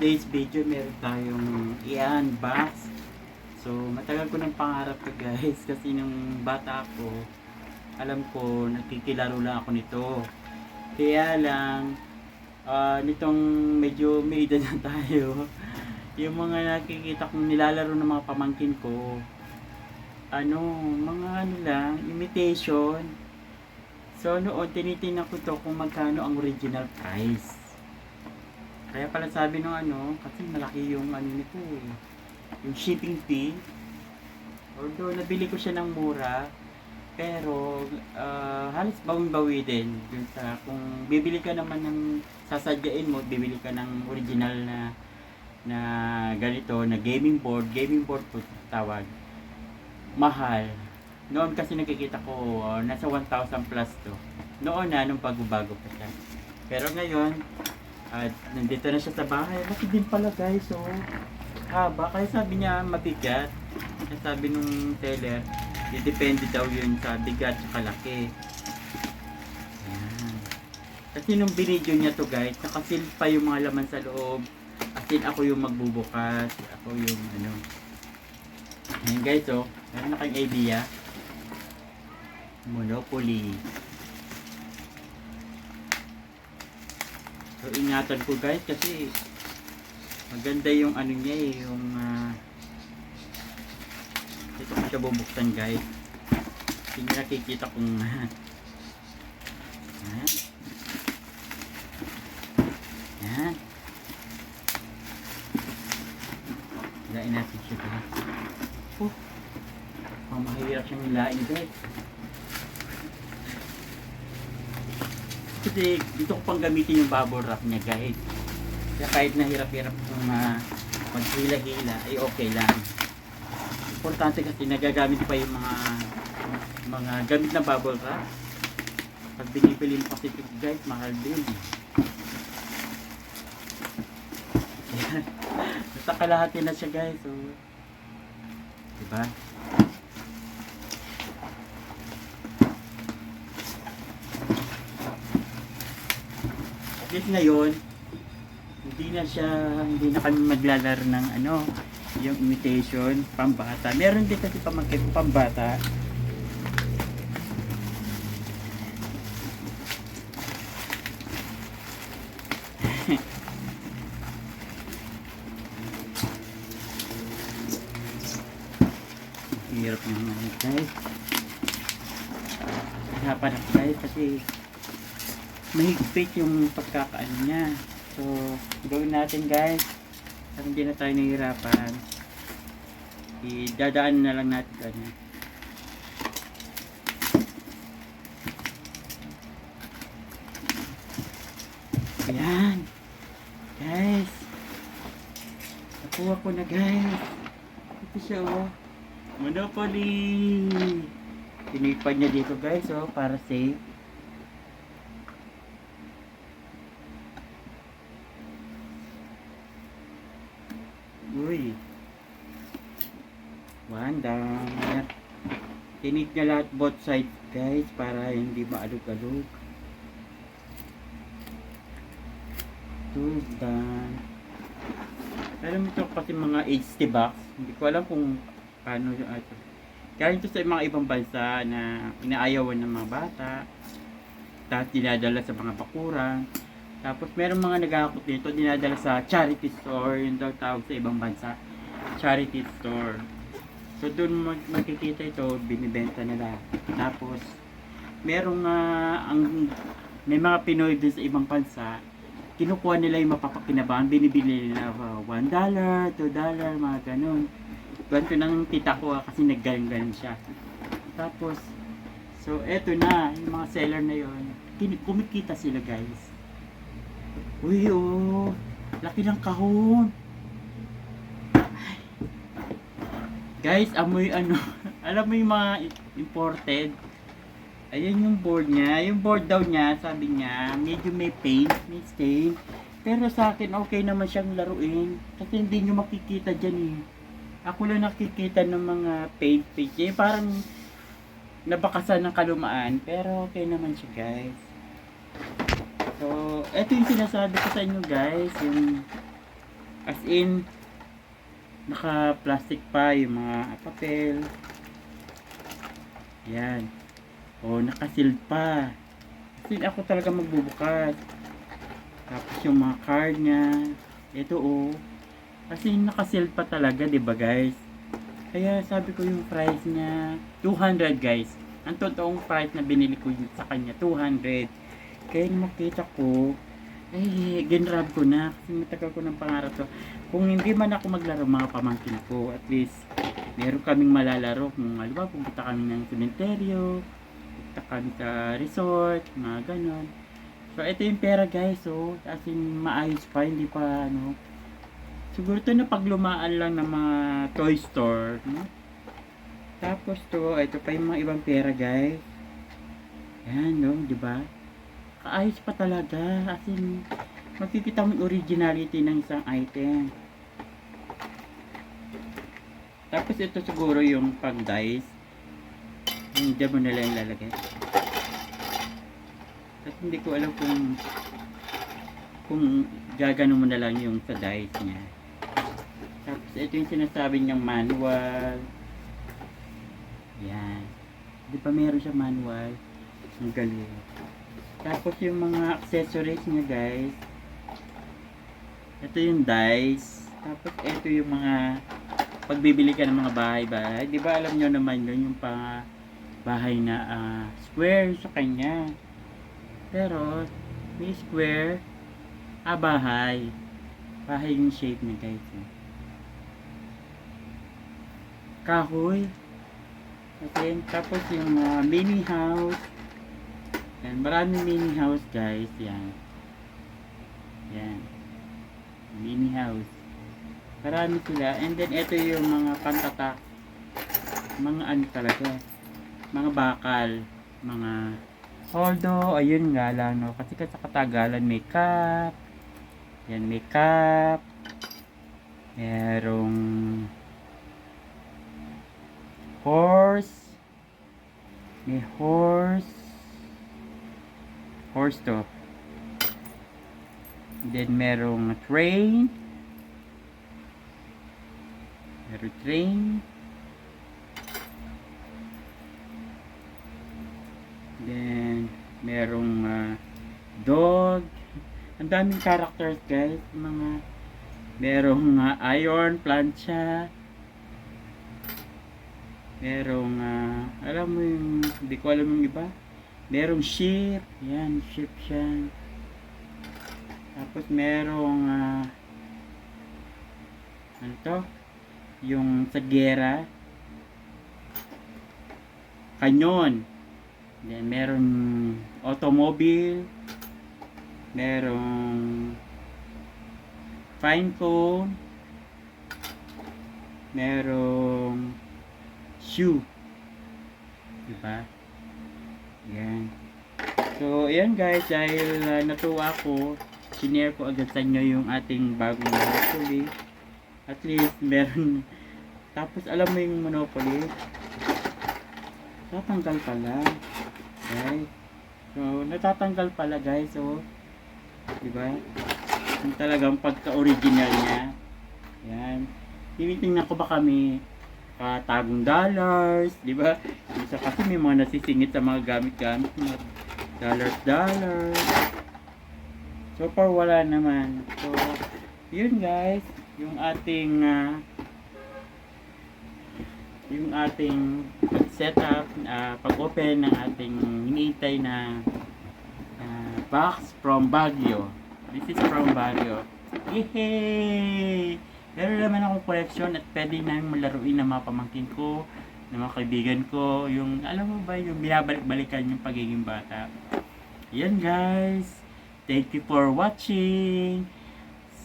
today's video, meron tayong i-unbox. So, matagal ko ng pangarap to guys. Kasi nung bata ako, alam ko, nagkikilaro lang ako nito. Kaya lang, nitong medyo may edad na tayo, yung mga nakikita kong nilalaro ng mga pamangkin ko, mga lang, imitation. So, noon, tinitingnan ko to kung magkano ang original price. Kaya pala sabi nung kasi malaki yung nito eh, yung shipping fee. Although nabili ko siya ng mura, pero halos bawing-bawi din dun sa kung bibili ka naman ng sasadyain mo, bibili ka ng original na ganito, na gaming board po tawag. Mahal. Noon kasi nakikita ko nasa 1,000 plus to. Noon nung bago-bago pa siya. Pero ngayon, nandito na siya sa bahay. Laki din pala guys, so haba. Kaya sabi niya mabigat. Kaya sabi nung seller, depende daw yun sa bigat at kalaki. Ayan. Kasi nung binidyo niya to guys, nakasil pa yung mga laman sa loob. As in, ako yung magbubukas. Ako yung Ayan guys, so meron na kayong idea. Monopoly. So ingatan ko guys kasi maganda yung niya eh, yung ito ko siya bubuksan guys. Hindi nakikita kung yan. Yan. Hilain natin siya guys. Mahirap siyang hilain guys. Kasi dito ko pang gamitin yung bubble wrap niya guys. Kaya kahit nahirap-hirap kung maghila-hila ay okay lang. Importante kasi nagagamit pa yung mga gamit na bubble wrap. Pag binibili mo kasi ito guys, mahal din. Basta kalahati na siya guys. So, diba? At ngayon, hindi na kami maglalaro ng yung imitation, pambata. Meron din kasi pamangkin pambata. Hirap naman guys. Hirapan ako guys kasi mahigpit yung pagkakaano niya. So, gawin natin guys. Para hindi na tayo nahihirapan. Idadaan na lang natin ganyan. Ayan. Guys. Nakuha ko na guys. Ito siya Monopoly. Pinipad niya dito guys para safe. Uy. Wanda. Tinip niya lahat both sides guys para hindi maalog-alog. Done. Alam mo ito kasi mga HD box. Hindi ko alam kung paano yung ito. Kaya ito sa mga ibang bansa na inaayawan ng mga bata. Tapos dinadala sa mga bakuran. Tapos merong mga nagkakot dito, dinadala sa charity store, yung daw tawag sa ibang bansa, charity store. So doon makikita ito, binibenta nila. Tapos merong may mga Pinoy din sa ibang bansa, kinukuha nila yung mapapakinabangan, binibili nila $1, $2, mga ganun. Ganito ng tita ko kasi naggaling-galing siya. Tapos, so eto na, yung mga seller na yun, kumikita sila guys. Uy, laki ng kahon. Ay. Guys, amoy alam mo yung mga imported. Ayan yung board niya. Yung board daw niya, sabi niya, medyo may paint, may stain. Pero sa akin, okay naman siyang laruin. Kasi hindi nyo makikita dyan eh. Ako lang nakikita ng mga paint niya. Parang nabakasan ng kalumaan. Pero okay naman siya guys. So, ito yung sinasabi ko sa inyo guys, yung As in, naka-plastic pa yung mga papel. Yan. O, naka-sealed pa. As in, ako talaga magbubukas. Tapos yung mga card niya. Ito o. Kasi naka-sealed pa talaga, 'di ba guys? Kaya sabi ko yung price niya 200 guys. Ang totoong price na binili ko yun sa kanya 200. Kaya nung makita ko, ginrab ko na kasi matagal ko ng pangarap to. Kung hindi man ako maglaro mga pamangkin ko, at least meron kaming malalaro. Kung halimbawa pupunta kami ng sementeryo, pupunta kami sa resort, mga ganon. So ito yung pera guys, so as in maayos pa, hindi pa ano. Siguro ito na paglumaan lang ng mga toy store, no? Tapos to, ito pa yung mga ibang pera, guys. Yan, no, di ba? Kaayos pa talaga. As in, makikita mo yung originality ng isang item. Tapos ito siguro yung pang-dice. Yung dyan mo na lang lalagay. Kasi hindi ko alam kung gagano mo na lang yung sa dice niya. Tapos ito yung sinasabi niyang manual. Yan. Di ba meron siya manual? Ang galing. Tapos yung mga accessories niya guys. Ito yung dice. Tapos ito yung mga pagbibili ka ng mga bahay-bahay. Di ba alam nyo naman yun yung pang bahay na square sa kanya. Pero may square bahay. Bahay yung shape niya guys. Kahoy. Okay, tapos yung mini house. Yan, maraming mini house guys. Yan. Yan. Mini house. Marami sila. And then ito yung mga pantatak. Mga ano talaga. Mga bakal. Mga although, ayun nga lang, no? Kasi sa katagalan may cup. Yan, may cup. Merong horse. May horse. Horse to. Then merong train. Merong train. Then merong dog. Ang daming characters guys. Mga merong iron, plancha. Merong alam mo yung hindi ko alam yung iba. Merong ship. Yan, ship siya. Tapos merong ano to? Yung sa gera. Kanyon. Then merong automobile. Merong fine cone. Merong shoe. Diba? Yan. So, ayan guys, dahil natuwa ako, sinare ko agad sa inyo yung ating bagong Monopoly. At least, meron. Tapos, alam mo yung Monopoly, tatanggal pala. Guys. So, natatanggal pala guys. So, diba? Yung talagang pagka-original niya. Yan. Tinitingnan ko ba kami tagong dollars, di ba? Isa kasi may mga nasisingit sa mga gamit-gamit, mga dollars. So far wala naman. So yun guys, yung ating setup, pag-open ng ating hinihintay na box from Baguio. This is from Baguio. Yehey! Meron naman akong collection at pwede na yung malaruin ng mga pamangkin ko, ng mga kaibigan ko, yung, alam mo ba, yung binabalik-balikan yung pagiging bata. Yan guys, thank you for watching.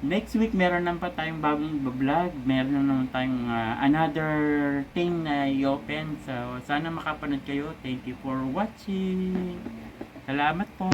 Next week, meron naman pa tayong bagong vlog, meron naman tayong another thing na i-open. So, sana makapanood kayo. Thank you for watching. Salamat po.